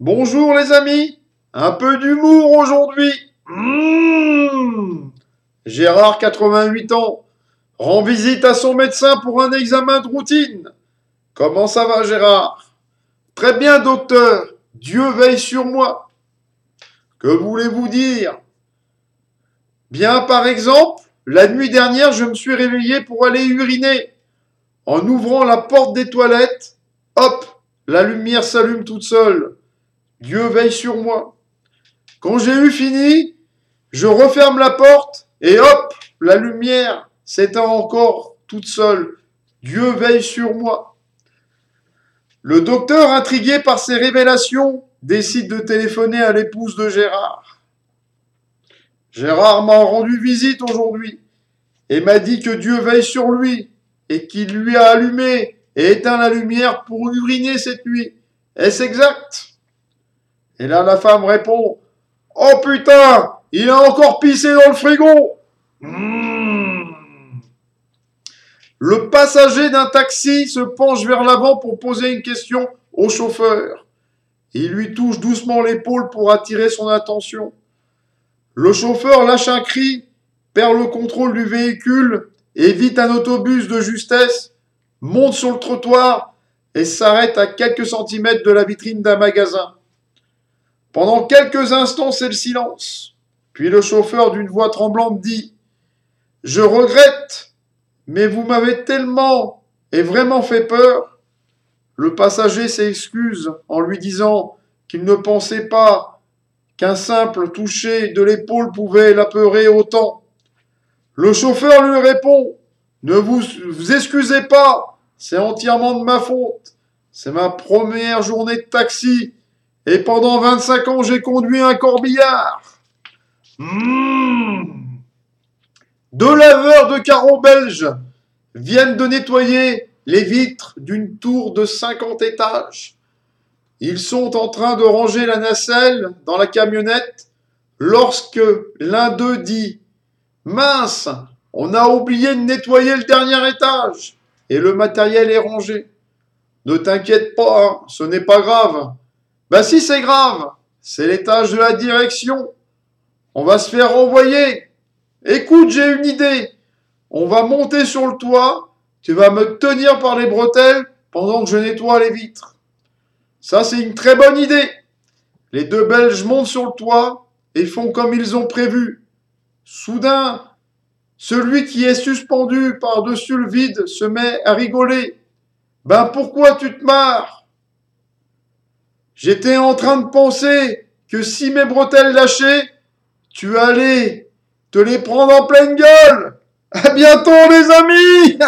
Bonjour les amis, un peu d'humour aujourd'hui. Gérard, 88 ans, rend visite à son médecin pour un examen de routine. Comment ça va Gérard? Très bien docteur, Dieu veille sur moi. Que voulez-vous dire? Bien par exemple, la nuit dernière je me suis réveillé pour aller uriner. En ouvrant la porte des toilettes, hop, la lumière s'allume toute seule. Dieu veille sur moi. Quand j'ai eu fini, je referme la porte et hop, la lumière s'éteint encore toute seule. Dieu veille sur moi. Le docteur, intrigué par ces révélations, décide de téléphoner à l'épouse de Gérard. Gérard m'a rendu visite aujourd'hui et m'a dit que Dieu veille sur lui et qu'il lui a allumé et éteint la lumière pour uriner cette nuit. Est-ce exact? Et là, la femme répond: Oh putain, il a encore pissé dans le frigo. Le passager d'un taxi se penche vers l'avant pour poser une question au chauffeur. Il lui touche doucement l'épaule pour attirer son attention. Le chauffeur lâche un cri, perd le contrôle du véhicule, évite un autobus de justesse, monte sur le trottoir et s'arrête à quelques centimètres de la vitrine d'un magasin. Pendant quelques instants, c'est le silence. Puis le chauffeur d'une voix tremblante dit: Je regrette, mais vous m'avez tellement et vraiment fait peur. Le passager s'excuse en lui disant qu'il ne pensait pas qu'un simple toucher de l'épaule pouvait l'apeurer autant. Le chauffeur lui répond: Ne vous excusez pas, c'est entièrement de ma faute. C'est ma première journée de taxi. Et pendant 25 ans, j'ai conduit un corbillard. Deux laveurs de carreaux belges viennent de nettoyer les vitres d'une tour de 50 étages. Ils sont en train de ranger la nacelle dans la camionnette lorsque l'un d'eux dit: Mince, on a oublié de nettoyer le dernier étage et le matériel est rangé. Ne t'inquiète pas, hein, ce n'est pas grave. Ben si, c'est grave, c'est l'étage de la direction. On va se faire renvoyer. Écoute, j'ai une idée. On va monter sur le toit, tu vas me tenir par les bretelles pendant que je nettoie les vitres. Ça, c'est une très bonne idée. Les deux Belges montent sur le toit et font comme ils ont prévu. Soudain, celui qui est suspendu par-dessus le vide se met à rigoler. Ben pourquoi tu te marres? J'étais en train de penser que si mes bretelles lâchaient, tu allais te les prendre en pleine gueule. À bientôt les amis!